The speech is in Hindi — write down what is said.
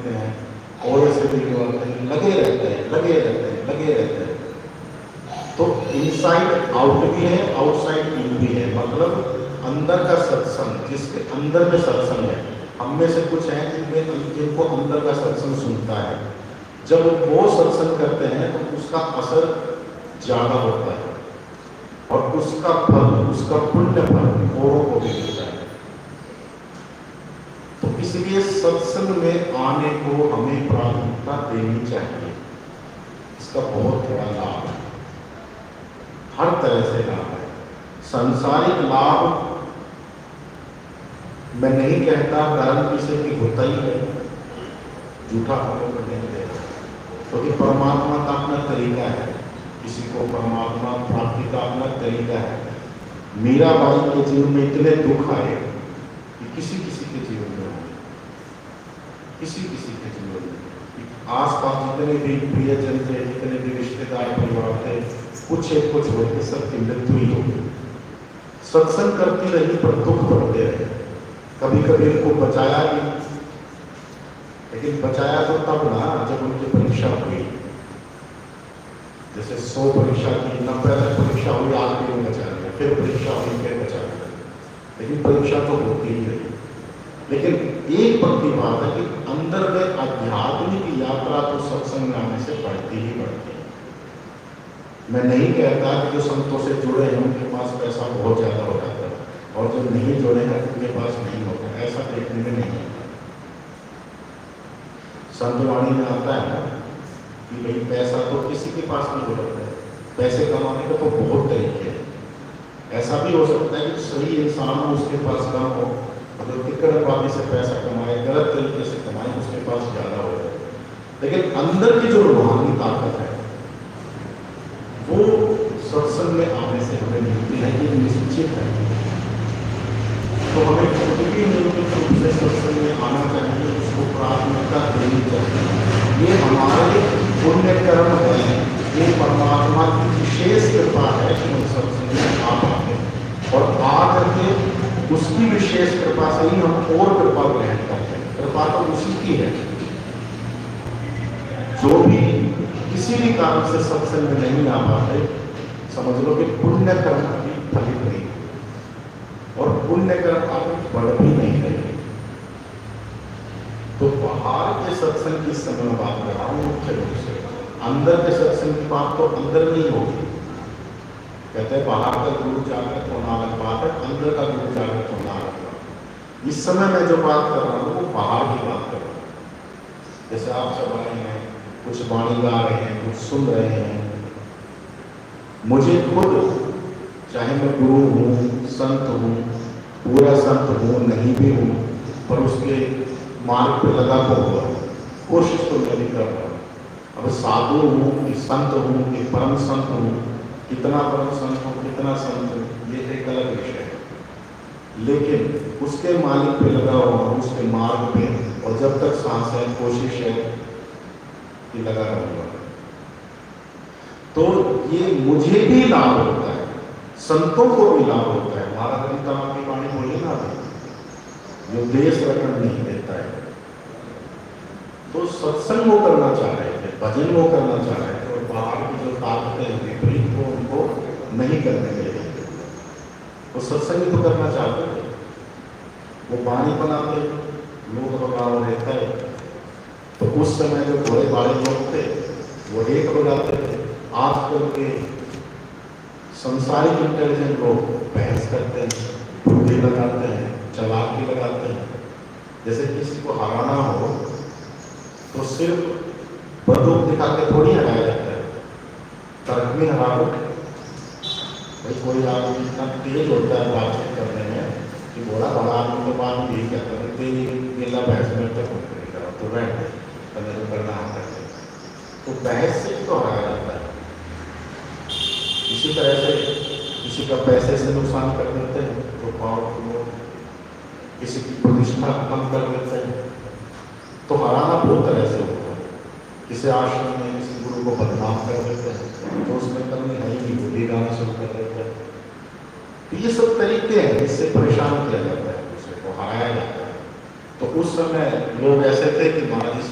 देखते हैं और ऐसे वीडियो आते हैं, लगे रहते हैं लगे रहते हैं लगे रहते हैं। तो इनसाइड आउट भी है, आउटसाइड इन भी है, मतलब अंदर का सत्संग, जिसके अंदर में सत्संग है। हम में से कुछ हैं जिनको अंदर का सत्संग सुनता है, जब वो सत्संग करते हैं तो उसका असर ज्यादा होता है और उसका फल, उसका पुण्य फल औरों को भी मिलता है। तो इसलिए सत्संग में आने को हमें प्राथमिकता देनी चाहिए। इसका बहुत बड़ा लाभ है, हर तरह से लाभ है। सांसारिक लाभ मैं नहीं कहता धर्म की से कि होता ही है, झूठा होने को नहीं देता, क्योंकि परमात्मा का अपना तरीका है, किसी को परमात्मा प्राप्ति का अपना तरीका है। मीराबाई के जीवन में इतने दुख आए कि किसी किसी के जीवन में, किसी किसी के जीवन में आसपास जितने भी प्रियजन थे, जितने भी रिश्तेदार परिवार थे, कुछ एक कुछ होते सबकी मृत्यु ही हो गई। सत्संग करती रही पर दुख बढ़ते रहे। कभी कभी उनको बचाया भी, लेकिन बचाया तो तब ना जब उनकी परीक्षा हुई। जैसे 100 परीक्षा की, 90 तक परीक्षा हुई, आखिरी में बचा लिया, फिर परीक्षा हुई, फिर बचा लिया, लेकिन परीक्षा तो होती ही रही। लेकिन एक पक्की बात है कि अंदर में आध्यात्मिक यात्रा तो सत्संग में आने से बढ़ती ही बढ़ती है। मैं नहीं कहता कि जो संतों से जुड़े हैं उनके पास पैसा बहुत ज्यादा हो जाता है और जो नहीं जुड़े हैं उनके पास नहीं होता, ऐसा देखने में नहीं आता। संतवाणी में आता है ना कि भाई पैसा तो किसी के पास नहीं होता है, पैसे कमाने का तो बहुत तरीके हैं। ऐसा भी हो सकता है कि सही इंसान हो उसके पास कम हो, मतलब टिकटबाजी से पैसा कमाए, गलत तरीके से कमाए, उसके पास ज्यादा हो जाए। लेकिन अंदर की जो रूहानी ताकत है वो सत्संग में आने से हमें मिलती है, ये निश्चित है। तो हमें खुद भी नियमित रूप से सत्संग में आना चाहिए, उसको प्राथमिकता देनी चाहिए। ये हमारे पुण्य कर्म है, ये परमात्मा की विशेष कृपा है कि हम सत्संग में आ पाते हैं और आ करके उसकी विशेष कृपा से ही हम और कृपा ग्रहण करते हैं। कृपा तो उसी की है। जो भी किसी भी कारण से सत्संग में नहीं आ पाते, समझ लो कि पुण्य कर्म अभी फलित नहीं और पुण्य कर्म आगे बढ़ भी नहीं रहे। तो बाहर के सत्संग की समय बात कर रहा हूं, मुख्य रूप से अंदर के सत्संग की बात तो अंदर नहीं होगी। कहते हैं बाहर का गुरु जागृत होना अलग बात है, अंदर का गुरु जागृत होना अलग बात है। इस समय मैं जो बात कर रहा हूँ वो बाहर की बात कर रहा हूँ। जैसे आप सब आए हैं, कुछ वाणी गा रहे हैं, कुछ सुन रहे हैं। मुझे खुद, चाहे मैं गुरु हूँ, संत हूँ, पूरा संत हूँ, नहीं भी हूँ, पर उसके मार्ग पे लगा हुआ कोशिश तो मैं भी कर रहा हूँ। अब साधु हूँ कि संत हूँ कि परम संत हूँ, कितना परम संत हूँ, कितना संत हूँ, ये एक अलग विषय है। लेकिन उसके मालिक पे लगा हुआ, उसके मार्ग पे, और जब तक सांस है कोशिश है कि लगा रहूंगा। तो ये मुझे भी लाभ होता है, संतों को भी लाभ होता है। महाराज रविदास की वाणी बोली ना, जो देश रखन नहीं देता है। तो सत्संग वो करना चाह रहे थे, भजन वो करना चाह रहे थे, और बाहर की जो ताकतें विपरीत को उनको नहीं करने दे रहे थे। वो सत्संग तो करना चाहते थे, वो वाणी बनाते, लोग बगाव रहता है। तो उस समय जो बड़े बड़े लोग थे वो एक बजाते थे। आजकल के संसारिक इंटेलिजेंट लोग बहस करते हैं, बुद्धि लगाते हैं, चालाकी लगाते हैं। जैसे किसी को हराना हो तो सिर्फ बंदूक दिखा के थोड़ी हराया जाता है, तर्क में हरा लो। भाई कोई आदमी इतना तेज होता है बातचीत करने में कि बोला बड़ा आदमी तो बात भी यही कहता है, तेरी मेला बहस में तक नहीं करा तो बैठ तो करना आता है। तो बहस से तो हराया जाता है। इसी तरह से किसी का पैसे से नुकसान कर देते हैं तो पावरफुल, किसी की प्रतिष्ठा कम कर देते हैं तो हराना बहुत तरह से होता है। किसी आश्रम में किसी गुरु को बदनाम कर देते हैं तो उसमें कमी है ही, बोली गाना शुरू कर देते हैं। तो ये सब तरीके हैं, इससे परेशान किया जाता है, दूसरे को हराया जाता है। तो उस समय लोग ऐसे थे कि महाराज